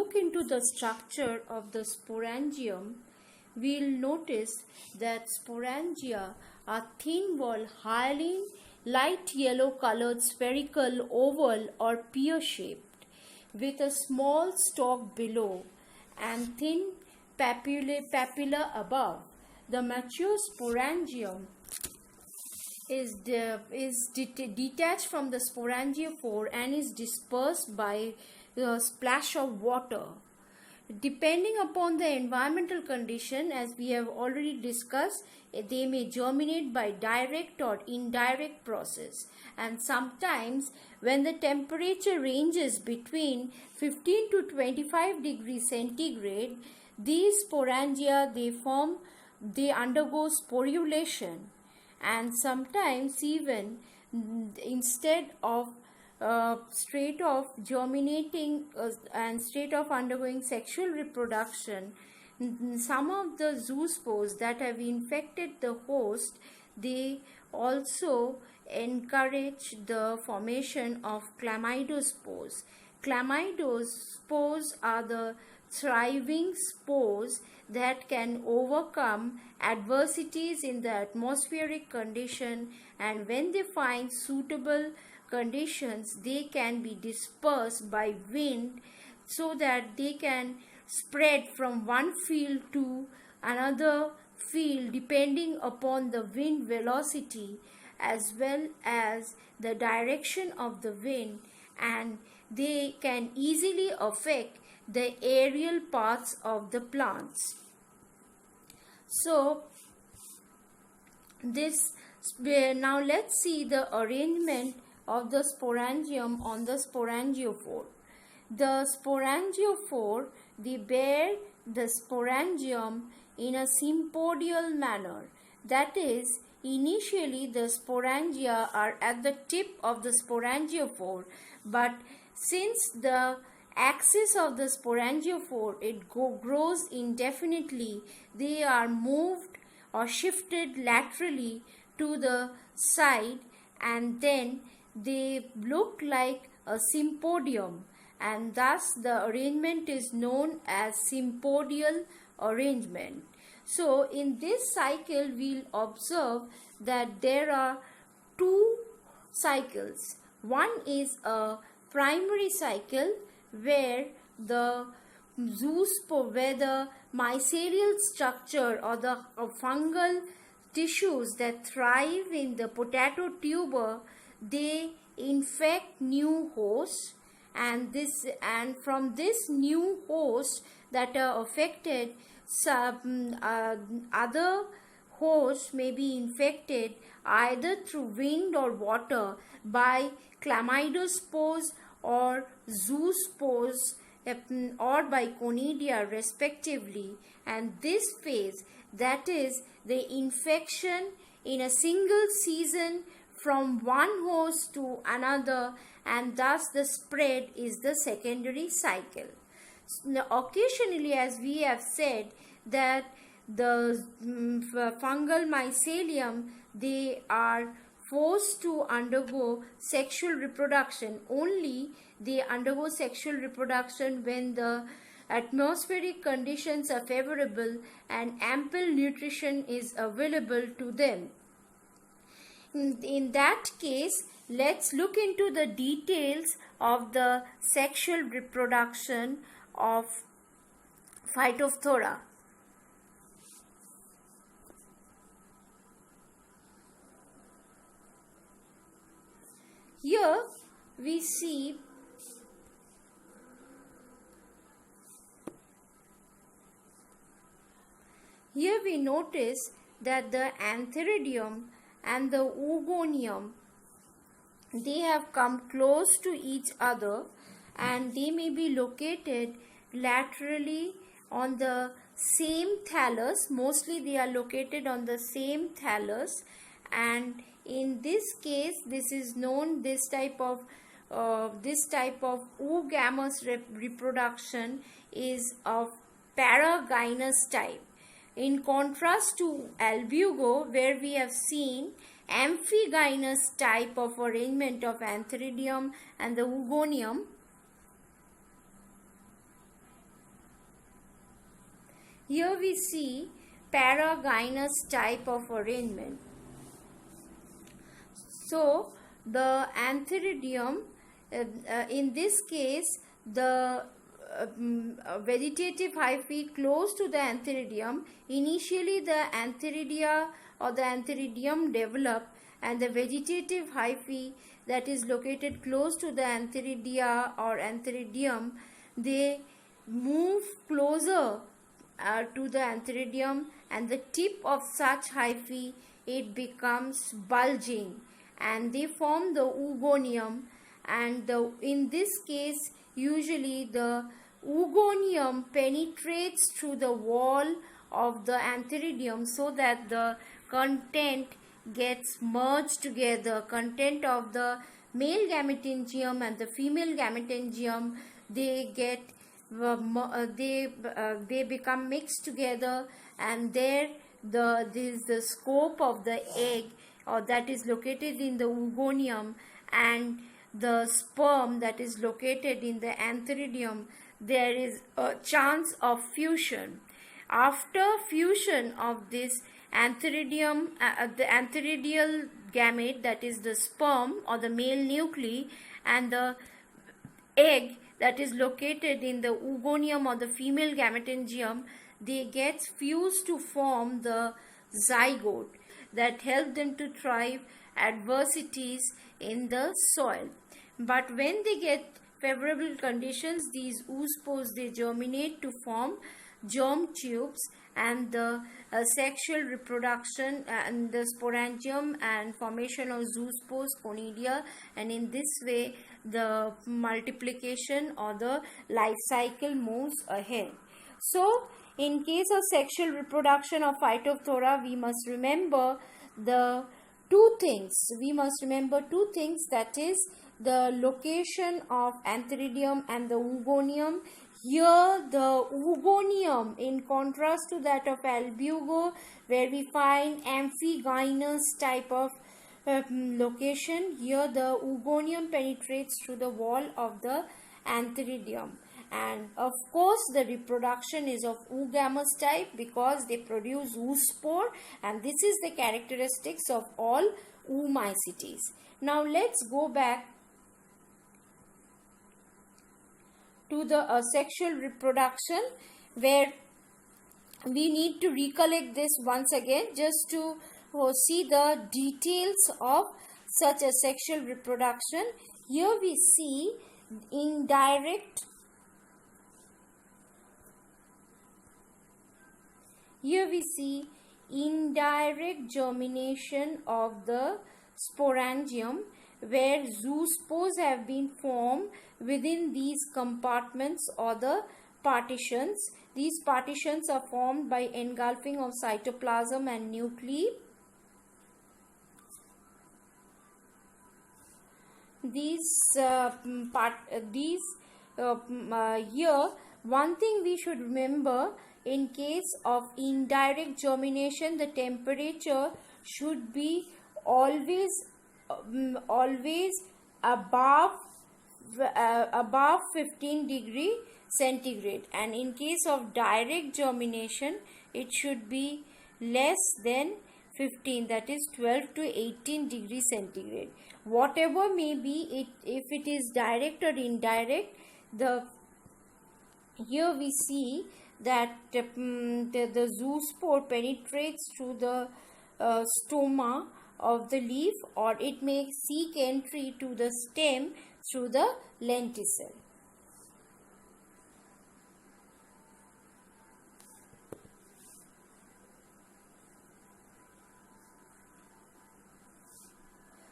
look into the structure of the sporangium, we'll notice that sporangia are thin-walled, hyaline, light yellow colored spherical, oval or pear-shaped, with a small stalk below and thin papilla above. The mature sporangium is detached from the sporangiophore and is dispersed by a splash of water. Depending upon the environmental condition, as we have already discussed, they may germinate by direct or indirect process. And sometimes when the temperature ranges between 15 to 25 degrees centigrade, these sporangia, they undergo sporulation. And sometimes even instead of straight off germinating and straight off undergoing sexual reproduction, some of the zoospores that have infected the host, they also encourage the formation of chlamydospores. Chlamydospores are the thriving spores that can overcome adversities in the atmospheric condition, and when they find suitable conditions, they can be dispersed by wind so that they can spread from one field to another field depending upon the wind velocity as well as the direction of the wind, and they can easily affect the aerial parts of the plants. So now let's see the arrangement of the sporangium on the sporangiophore. The sporangiophore, they bear the sporangium in a sympodial manner. That is, initially the sporangia are at the tip of the sporangiophore, but since the axis of the sporangiophore grows indefinitely, they are moved or shifted laterally to the side, and then they look like a sympodium, and thus the arrangement is known as sympodial arrangement. So in this cycle we'll observe that there are two cycles. One is a primary cycle where the mycelial structure or the fungal tissues that thrive in the potato tuber, they infect new hosts, and from this new host that are affected, other hosts may be infected either through wind or water by chlamydospores or zoospores or by conidia respectively. And this phase, that is the infection in a single season from one host to another, and thus the spread is the secondary cycle. Now, occasionally, as we have said, that the fungal mycelium, they are forced to undergo sexual reproduction. Only they undergo sexual reproduction when the atmospheric conditions are favorable and ample nutrition is available to them. In that case, let's look into the details of the sexual reproduction of Phytophthora. Here we see notice that the antheridium and the oogonium, they have come close to each other, and they may be located laterally on the same thallus. Mostly they are located on the same thallus, and in this case, this is known, this type of oogamous reproduction is of paragynous type. In contrast to albugo, where we have seen amphigynous type of arrangement of antheridium and the oogonium. Here we see paragynous type of arrangement. So the antheridium, in this case, the vegetative hyphae close to the antheridium, initially the antheridia or the antheridium develop, and the vegetative hyphae that is located close to the antheridia or antheridium, they move closer to the antheridium, and the tip of such hyphae, it becomes bulging and they form the oogonium. And in this case, usually the oogonium penetrates through the wall of the antheridium so that the content gets merged together. Content of the male gametangium and the female gametangium, they get they become mixed together, and there is the scope of the egg, or that is located in the oogonium, and the sperm that is located in the antheridium. There is a chance of fusion. After fusion of this antheridium, the antheridial gamete, that is the sperm or the male nuclei, and the egg that is located in the oogonium or the female gametangium, they get fused to form the zygote that help them to thrive adversities in the soil. But when they get favorable conditions, these oospores, they germinate to form germ tubes, and the sexual reproduction and the sporangium and formation of zoospores, conidia, and in this way the multiplication or the life cycle moves ahead. So in case of sexual reproduction of Phytophthora, we must remember the two things. We must remember two things, that is the location of antheridium and the oogonium. Here the oogonium, in contrast to that of albugo, where we find amphigynous type of location, here the oogonium penetrates through the wall of the antheridium. And of course the reproduction is of oogamous type, because they produce oospore, and this is the characteristics of all oomycetes. Now let's go back to the sexual reproduction, where we need to recollect this once again just to see the details of such a sexual reproduction. Here we see indirect germination of the sporangium, where zoospores have been formed within these compartments or the partitions. These partitions are formed by engulfing of cytoplasm and nuclei. Here one thing we should remember, in case of indirect germination, the temperature should be always above 15 degree centigrade, and in case of direct germination it should be less than 15, that is 12 to 18 degree centigrade. Whatever may be it, if it is direct or indirect, here we see that the zoospore penetrates through the stoma of the leaf, or it may seek entry to the stem through the lenticel.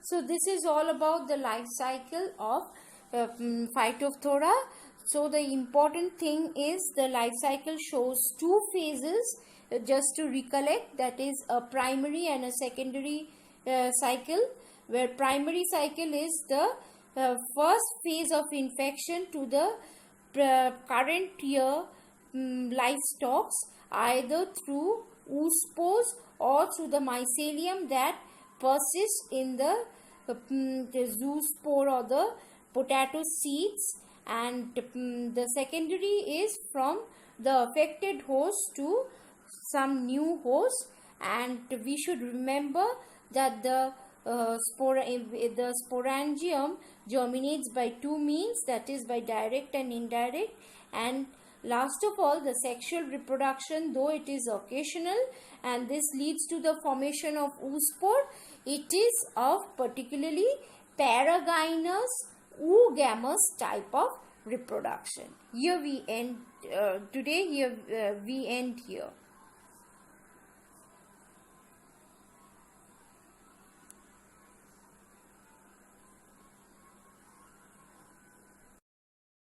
So this is all about the life cycle of Phytophthora. So the important thing is the life cycle shows two phases, just to recollect, that is a primary and a secondary cycle, where primary cycle is the first phase of infection to the current year livestock, either through oospores or through the mycelium that persists in the zoospore or the potato seeds, and the secondary is from the affected host to some new host. And we should remember that the sporangium germinates by two means, that is by direct and indirect. And last of all, the sexual reproduction, though it is occasional and this leads to the formation of oospore, it is of particularly paragynous oogamous type of reproduction. Here we end today. Here we end here.